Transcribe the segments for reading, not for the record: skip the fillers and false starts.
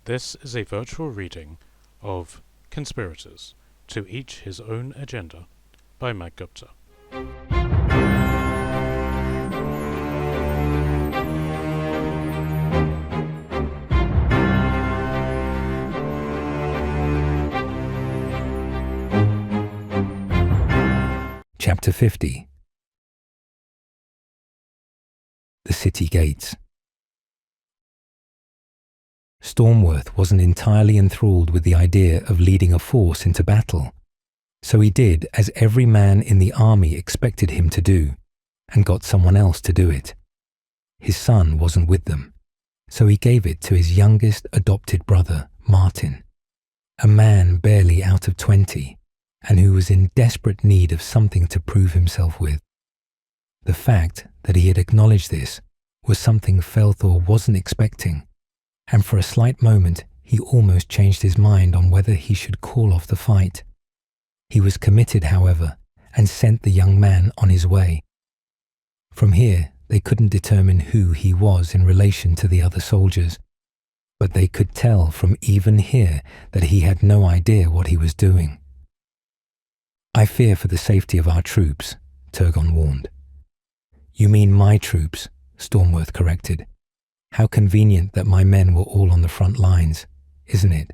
This is a virtual reading of Conspirators, To Each His Own Agenda by Matt Gupta. Chapter 50. The City Gates. Stormworth wasn't entirely enthralled with the idea of leading a force into battle, so he did as every man in the army expected him to do, and got someone else to do it. His son wasn't with them, so he gave it to his youngest adopted brother, Martin, a man barely out of 20, and who was in desperate need of something to prove himself with. The fact that he had acknowledged this was something Felthor wasn't expecting, and for a slight moment he almost changed his mind on whether he should call off the fight. He was committed, however, and sent the young man on his way. From here, they couldn't determine who he was in relation to the other soldiers, but they could tell from even here that he had no idea what he was doing. "I fear for the safety of our troops," Turgon warned. "You mean my troops," Stormworth corrected. "How convenient that my men were all on the front lines, isn't it?"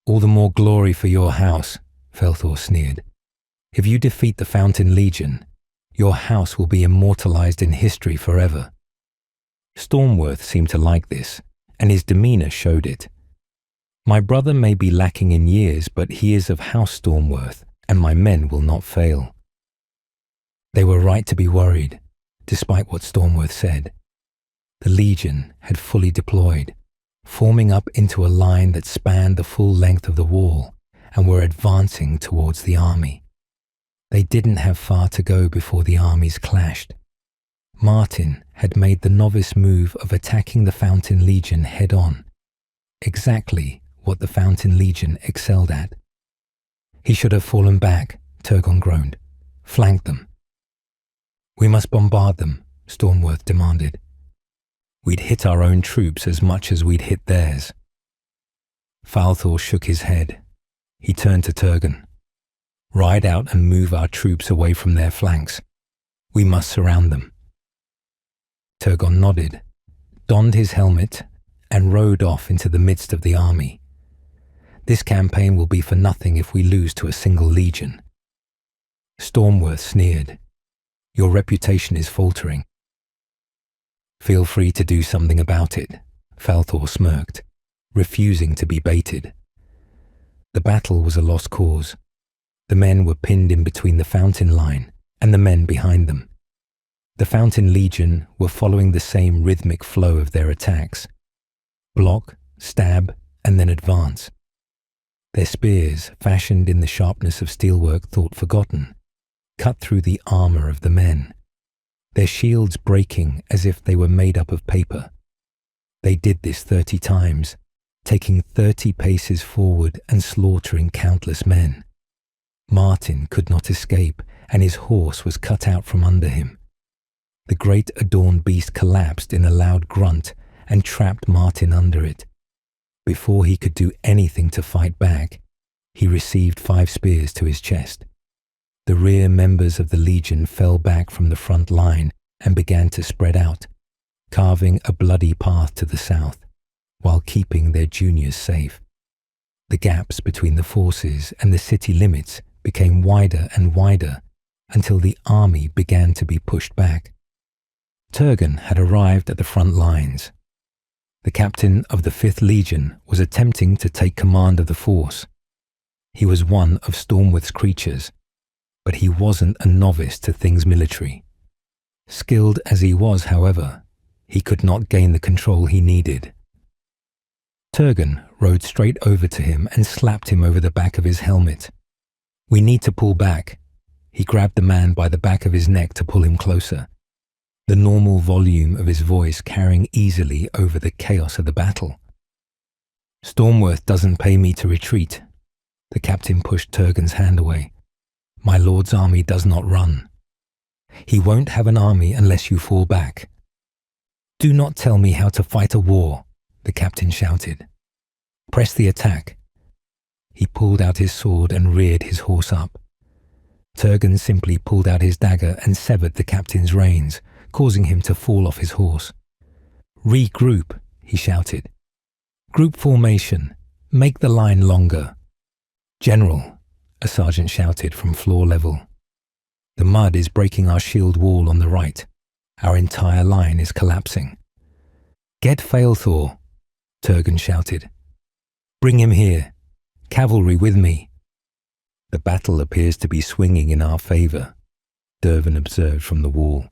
"All the more glory for your house," Felthor sneered. "If you defeat the Fountain Legion, your house will be immortalized in history forever." Stormworth seemed to like this, and his demeanor showed it. "My brother may be lacking in years, but he is of House Stormworth, and my men will not fail." They were right to be worried, despite what Stormworth said. The Legion had fully deployed, forming up into a line that spanned the full length of the wall, and were advancing towards the army. They didn't have far to go before the armies clashed. Martin had made the novice move of attacking the Fountain Legion head-on, exactly what the Fountain Legion excelled at. "He should have fallen back," Turgon groaned. "Flank them." "We must bombard them," Stormworth demanded. "We'd hit our own troops as much as we'd hit theirs." Falthor shook his head. He turned to Turgon. "Ride out and move our troops away from their flanks. We must surround them." Turgon nodded, donned his helmet, and rode off into the midst of the army. "This campaign will be for nothing if we lose to a single legion." Stormworth sneered. "Your reputation is faltering." "Feel free to do something about it," Falthor smirked, refusing to be baited. The battle was a lost cause. The men were pinned in between the Fountain line and the men behind them. The Fountain Legion were following the same rhythmic flow of their attacks. Block, stab, and then advance. Their spears, fashioned in the sharpness of steelwork thought forgotten, cut through the armor of the men, their shields breaking as if they were made up of paper. They did this 30 times, taking 30 paces forward and slaughtering countless men. Martin could not escape, and his horse was cut out from under him. The great adorned beast collapsed in a loud grunt and trapped Martin under it. Before he could do anything to fight back, he received 5 spears to his chest. The rear members of the Legion fell back from the front line and began to spread out, carving a bloody path to the south, while keeping their juniors safe. The gaps between the forces and the city limits became wider and wider until the army began to be pushed back. Turgon had arrived at the front lines. The captain of the 5th Legion was attempting to take command of the force. He was one of Stormworth's creatures, but he wasn't a novice to things military. Skilled as he was, however, he could not gain the control he needed. Turgon rode straight over to him and slapped him over the back of his helmet. "We need to pull back." He grabbed the man by the back of his neck to pull him closer, the normal volume of his voice carrying easily over the chaos of the battle. "Stormworth doesn't pay me to retreat." The captain pushed Turgon's hand away. "My lord's army does not run. He won't have an army unless you fall back." "Do not tell me how to fight a war," the captain shouted. Press the attack." He pulled out his sword and reared his horse up. Turgon simply pulled out his dagger and severed the captain's reins, causing him to fall off his horse. "Regroup," he shouted. "Group formation. Make the line longer." "General," a sergeant shouted from floor level. "The mud is breaking our shield wall on the right. Our entire line is collapsing." "Get Failthor," Turgon shouted. "Bring him here. Cavalry with me." "The battle appears to be swinging in our favor," Dervin observed from the wall.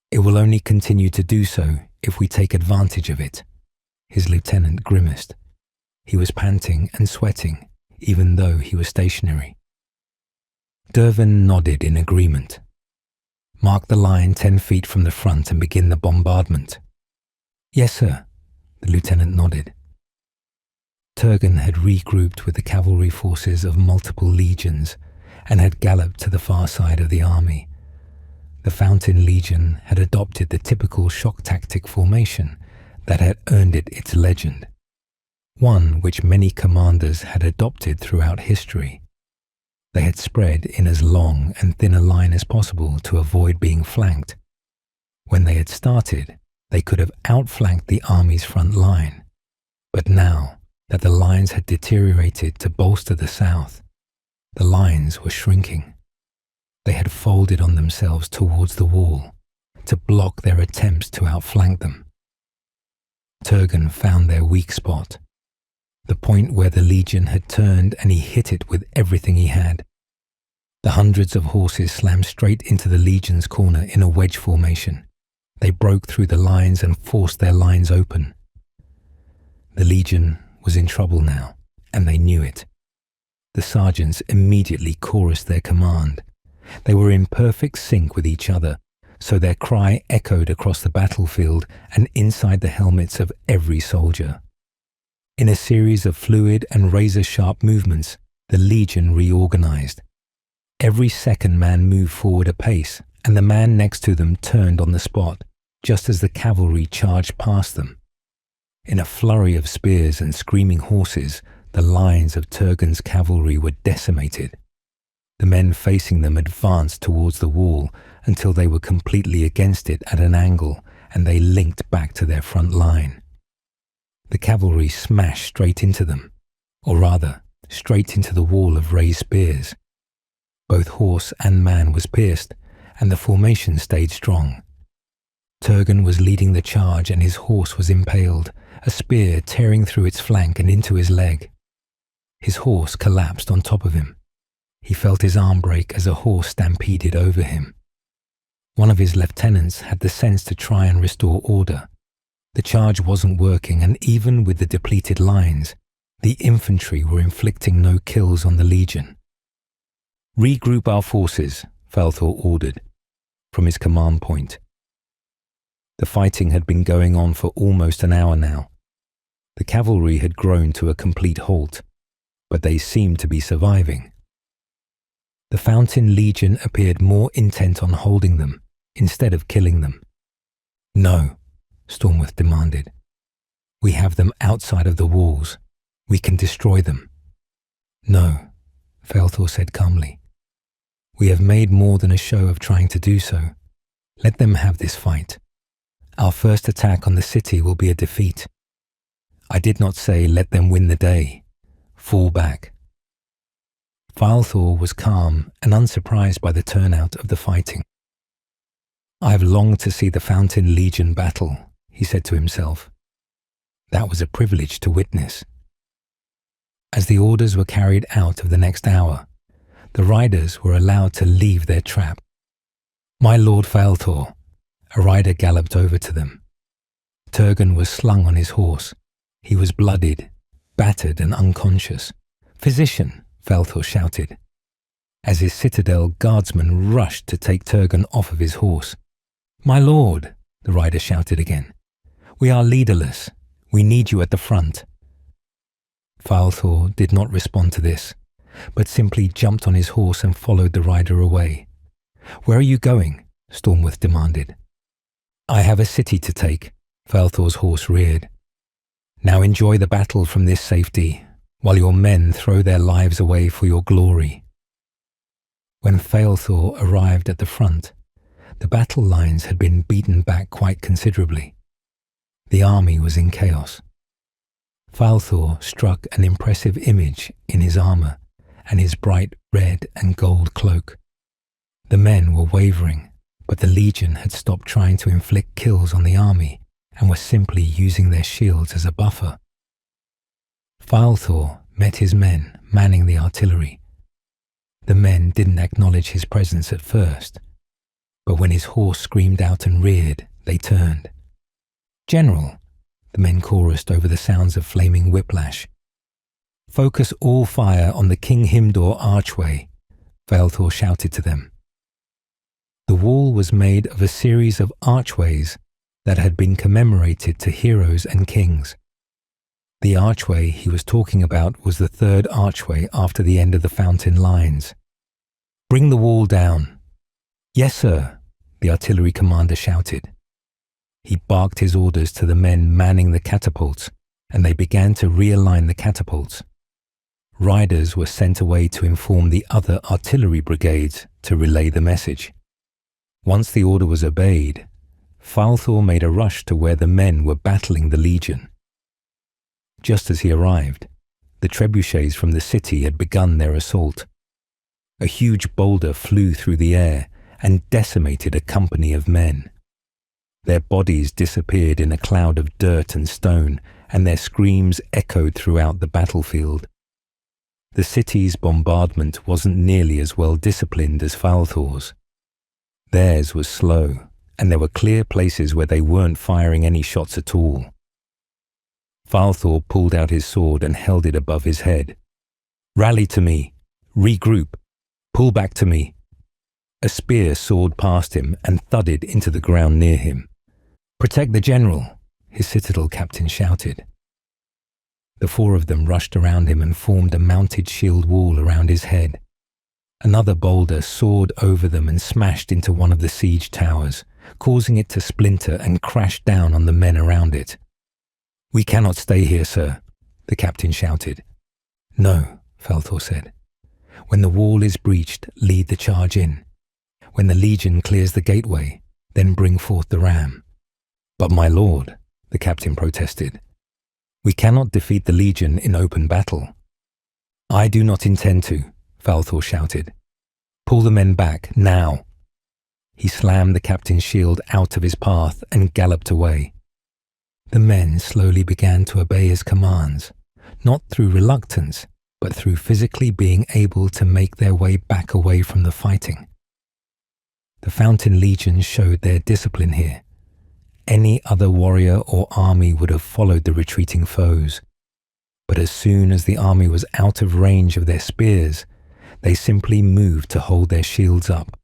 "It will only continue to do so if we take advantage of it." His lieutenant grimaced. He was panting and sweating, even though he was stationary. Dervin nodded in agreement. "Mark the line 10 feet from the front and begin the bombardment." "Yes, sir," the lieutenant nodded. Turgon had regrouped with the cavalry forces of multiple legions and had galloped to the far side of the army. The Fountain Legion had adopted the typical shock tactic formation that had earned it its legend, one which many commanders had adopted throughout history. They had spread in as long and thin a line as possible to avoid being flanked. When they had started, they could have outflanked the army's front line. But now that the lines had deteriorated to bolster the south, the lines were shrinking. They had folded on themselves towards the wall to block their attempts to outflank them. Turgon found their weak spot, the point where the legion had turned, and he hit it with everything he had. The hundreds of horses slammed straight into the legion's corner in a wedge formation. They broke through the lines and forced their lines open. The legion was in trouble now, and they knew it. The sergeants immediately chorused their command. They were in perfect sync with each other, so their cry echoed across the battlefield and inside the helmets of every soldier. In a series of fluid and razor-sharp movements, the legion reorganized. Every second man moved forward a pace, and the man next to them turned on the spot, just as the cavalry charged past them. In a flurry of spears and screaming horses, the lines of Turgon's cavalry were decimated. The men facing them advanced towards the wall until they were completely against it at an angle, and they linked back to their front line. The cavalry smashed straight into them, or rather, straight into the wall of raised spears. Both horse and man was pierced, and the formation stayed strong. Turgon was leading the charge, and his horse was impaled, a spear tearing through its flank and into his leg. His horse collapsed on top of him. He felt his arm break as a horse stampeded over him. One of his lieutenants had the sense to try and restore order. The charge wasn't working, and even with the depleted lines, the infantry were inflicting no kills on the legion. "Regroup our forces," Falthor ordered, from his command point. The fighting had been going on for almost an hour now. The cavalry had grown to a complete halt, but they seemed to be surviving. The Fountain Legion appeared more intent on holding them, instead of killing them. "No," Stormworth demanded. "We have them outside of the walls. We can destroy them." "No," Falthor said calmly. "We have made more than a show of trying to do so. Let them have this fight. Our first attack on the city will be a defeat. I did not say let them win the day. Fall back." Falthor was calm and unsurprised by the turnout of the fighting. "I have longed to see the Fountain Legion battle," he said to himself. That was a privilege to witness. As the orders were carried out of the next hour, the riders were allowed to leave their trap. "My Lord Falthor," a rider galloped over to them. Turgon was slung on his horse. He was bloodied, battered and unconscious. "Physician," Falthor shouted, as his citadel guardsmen rushed to take Turgon off of his horse. "My lord," the rider shouted again, "we are leaderless. We need you at the front." Falthor did not respond to this, but simply jumped on his horse and followed the rider away. "Where are you going?" Stormworth demanded. "I have a city to take," Falthor's horse reared. Now enjoy the battle from this safety, while your men throw their lives away for your glory." When Failthor arrived at the front, the battle lines had been beaten back quite considerably. The army was in chaos. Failthor struck an impressive image in his armor and his bright red and gold cloak. The men were wavering, but the Legion had stopped trying to inflict kills on the army and were simply using their shields as a buffer. Failthor met his men manning the artillery. The men didn't acknowledge his presence at first, but when his horse screamed out and reared, they turned. "General," the men chorused over the sounds of flaming whiplash. "Focus all fire on the King Himdor archway," Failthor shouted to them. The wall was made of a series of archways that had been commemorated to heroes and kings. The archway he was talking about was the third archway after the end of the fountain lines. "Bring the wall down." "Yes, sir," the artillery commander shouted. He barked his orders to the men manning the catapults, and they began to realign the catapults. Riders were sent away to inform the other artillery brigades to relay the message. Once the order was obeyed, Failthor made a rush to where the men were battling the Legion. Just as he arrived, the trebuchets from the city had begun their assault. A huge boulder flew through the air and decimated a company of men. Their bodies disappeared in a cloud of dirt and stone, and their screams echoed throughout the battlefield. The city's bombardment wasn't nearly as well disciplined as Failthor's. Theirs was slow, and there were clear places where they weren't firing any shots at all. Failthor pulled out his sword and held it above his head. "Rally to me! Regroup! Pull back to me!" A spear soared past him and thudded into the ground near him. "Protect the general!" his citadel captain shouted. The four of them rushed around him and formed a mounted shield wall around his head. Another boulder soared over them and smashed into one of the siege towers, causing it to splinter and crash down on the men around it. "We cannot stay here, sir," the captain shouted. "No," Failthor said. "When the wall is breached, lead the charge in. When the Legion clears the gateway, then bring forth the ram." "But my lord," the captain protested, "we cannot defeat the Legion in open battle." "I do not intend to," Failthor shouted. "Pull the men back, now." He slammed the captain's shield out of his path and galloped away. The men slowly began to obey his commands, not through reluctance, but through physically being able to make their way back away from the fighting. The Fountain Legion showed their discipline here. Any other warrior or army would have followed the retreating foes, but as soon as the army was out of range of their spears, they simply moved to hold their shields up.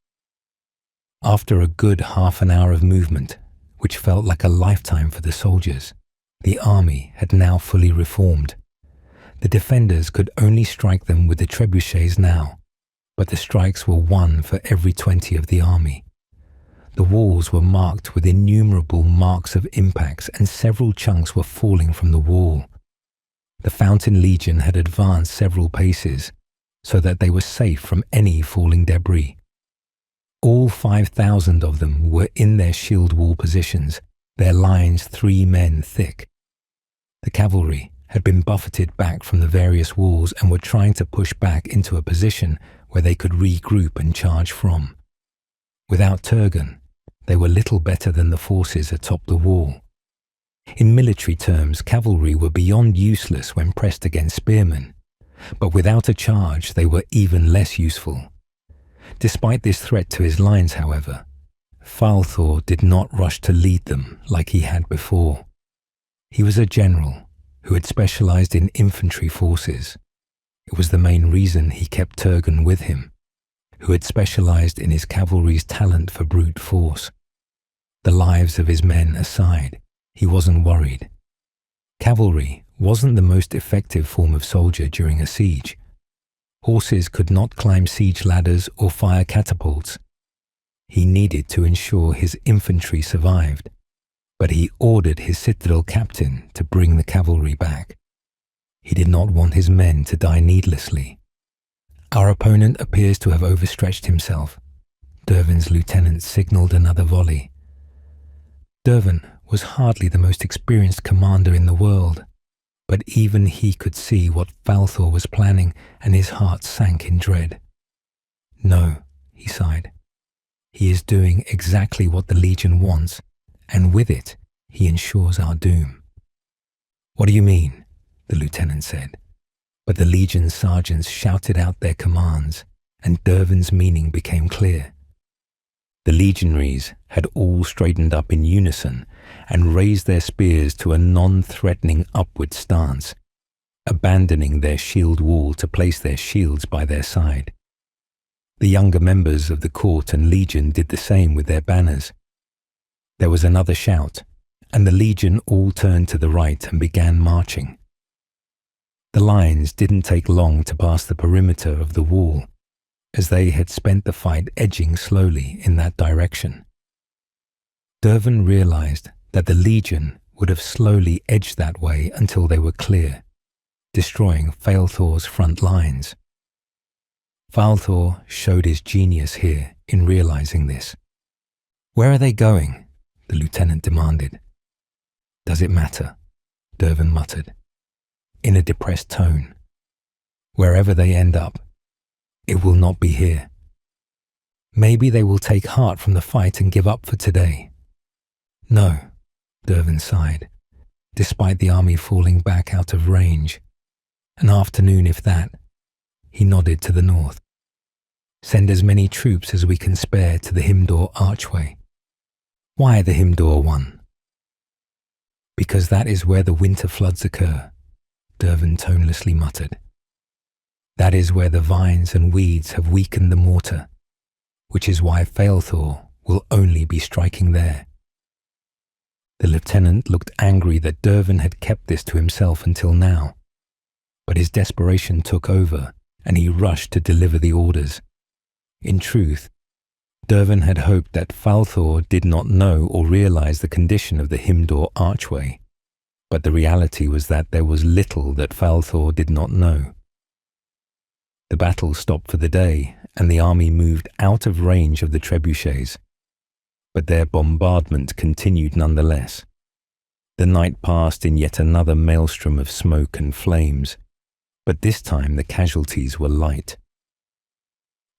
After a good half an hour of movement, which felt like a lifetime for the soldiers, the army had now fully reformed. The defenders could only strike them with the trebuchets now, but the strikes were one for every 20 of the army. The walls were marked with innumerable marks of impacts, and several chunks were falling from the wall. The Fountain Legion had advanced several paces, so that they were safe from any falling debris. All 5,000 of them were in their shield wall positions, their lines 3 men thick. The cavalry had been buffeted back from the various walls and were trying to push back into a position where they could regroup and charge from. Without Turgon, they were little better than the forces atop the wall. In military terms, cavalry were beyond useless when pressed against spearmen, but without a charge they were even less useful. Despite this threat to his lines, however, Failthor did not rush to lead them like he had before. He was a general who had specialized in infantry forces. It was the main reason he kept Turgon with him, who had specialized in his cavalry's talent for brute force. The lives of his men aside, he wasn't worried. Cavalry wasn't the most effective form of soldier during a siege. Horses could not climb siege ladders or fire catapults. He needed to ensure his infantry survived. but he ordered his citadel captain to bring the cavalry back. He did not want his men to die needlessly. Our opponent appears to have overstretched himself. Dervin's lieutenant signalled another volley. Dervin was hardly the most experienced commander in the world, but even he could see what Falthor was planning, and his heart sank in dread. No, he sighed. He is doing exactly what the Legion wants, and with it, he ensures our doom. What do you mean? The lieutenant said. But the Legion's sergeants shouted out their commands, and Dervin's meaning became clear. The legionaries had all straightened up in unison and raised their spears to a non-threatening upward stance, abandoning their shield wall to place their shields by their side. The younger members of the court and legion did the same with their banners. There was another shout, and the legion all turned to the right and began marching. The lines didn't take long to pass the perimeter of the wall, as they had spent the fight edging slowly in that direction. Dervin realized that the legion would have slowly edged that way until they were clear, destroying Falthor's front lines. Falthor showed his genius here in realizing this. "Where are they going?" the lieutenant demanded. "Does it matter?" Dervin muttered, in a depressed tone. "Wherever they end up, it will not be here. Maybe they will take heart from the fight and give up for today." "No," Dervin sighed, despite the army falling back out of range. "An afternoon, if that." He nodded to the north. "Send as many troops as we can spare to the Himdor archway." "Why the Himdor one?" "Because that is where the winter floods occur," Dervin tonelessly muttered. "That is where the vines and weeds have weakened the mortar, which is why Falthor will only be striking there." The lieutenant looked angry that Dervin had kept this to himself until now, but his desperation took over and he rushed to deliver the orders. In truth, Dervin had hoped that Falthor did not know or realize the condition of the Himdor archway, but the reality was that there was little that Falthor did not know. The battle stopped for the day, and the army moved out of range of the trebuchets, but their bombardment continued nonetheless. The night passed in yet another maelstrom of smoke and flames, but this time the casualties were light.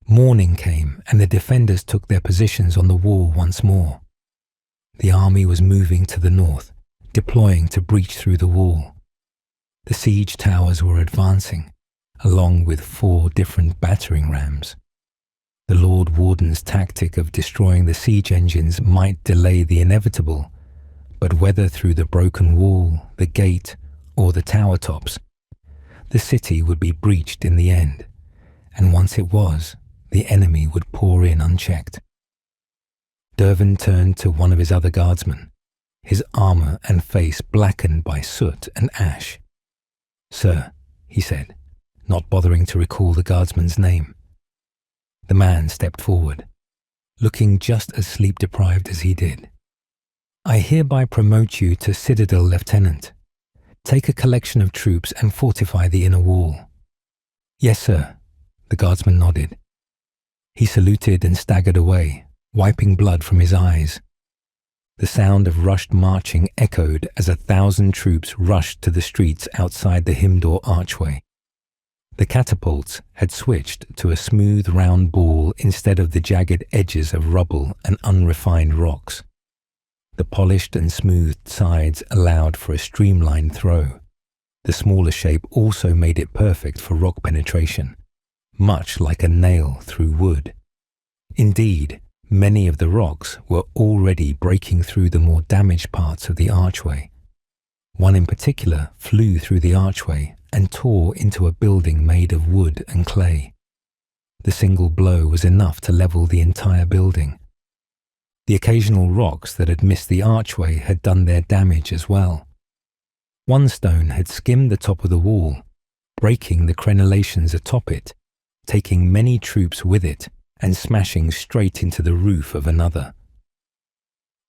Morning came, and the defenders took their positions on the wall once more. The army was moving to the north, deploying to breach through the wall. The siege towers were advancing, along with 4 different battering rams. The Lord Warden's tactic of destroying the siege engines might delay the inevitable, but whether through the broken wall, the gate, or the tower tops, the city would be breached in the end, and once it was, the enemy would pour in unchecked. Dervin turned to one of his other guardsmen, his armor and face blackened by soot and ash. "Sir," he said, not bothering to recall the guardsman's name. The man stepped forward, looking just as sleep-deprived as he did. "I hereby promote you to Citadel Lieutenant. Take a collection of troops and fortify the inner wall." "Yes, sir," the guardsman nodded. He saluted and staggered away, wiping blood from his eyes. The sound of rushed marching echoed as 1,000 troops rushed to the streets outside the Himdor archway. The catapults had switched to a smooth round ball instead of the jagged edges of rubble and unrefined rocks. The polished and smoothed sides allowed for a streamlined throw. The smaller shape also made it perfect for rock penetration, much like a nail through wood. Indeed, many of the rocks were already breaking through the more damaged parts of the archway. One in particular flew through the archway and tore into a building made of wood and clay. The single blow was enough to level the entire building. The occasional rocks that had missed the archway had done their damage as well. One stone had skimmed the top of the wall, breaking the crenellations atop it, taking many troops with it and smashing straight into the roof of another.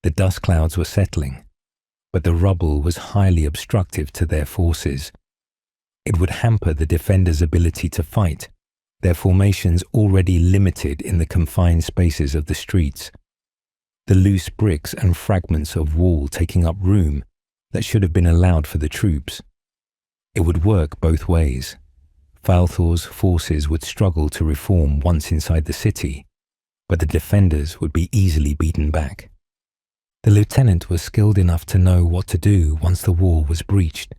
The dust clouds were settling, but the rubble was highly obstructive to their forces. It would hamper the defenders' ability to fight, their formations already limited in the confined spaces of the streets. The loose bricks and fragments of wall taking up room that should have been allowed for the troops. It would work both ways. Falthor's forces would struggle to reform once inside the city, but the defenders would be easily beaten back. The lieutenant was skilled enough to know what to do once the wall was breached.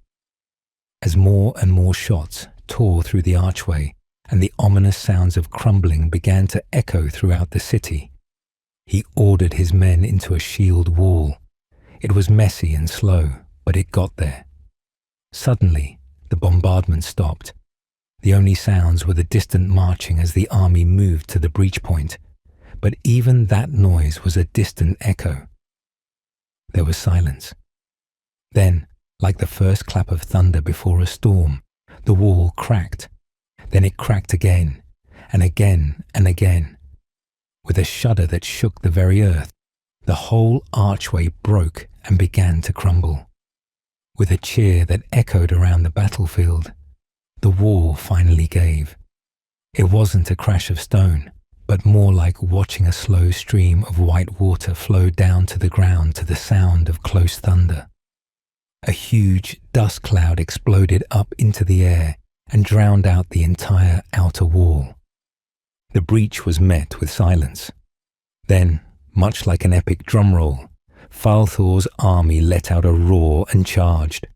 As more and more shots tore through the archway and the ominous sounds of crumbling began to echo throughout the city, he ordered his men into a shield wall. It was messy and slow, but it got there. Suddenly, the bombardment stopped. The only sounds were the distant marching as the army moved to the breach point, but even that noise was a distant echo. There was silence. Then, like the first clap of thunder before a storm, the wall cracked. Then it cracked again, and again, and again. With a shudder that shook the very earth, the whole archway broke and began to crumble. With a cheer that echoed around the battlefield, the wall finally gave. It wasn't a crash of stone, but more like watching a slow stream of white water flow down to the ground to the sound of close thunder. A huge dust cloud exploded up into the air and drowned out the entire outer wall. The breach was met with silence. Then, much like an epic drum roll, Falthor's army let out a roar and charged.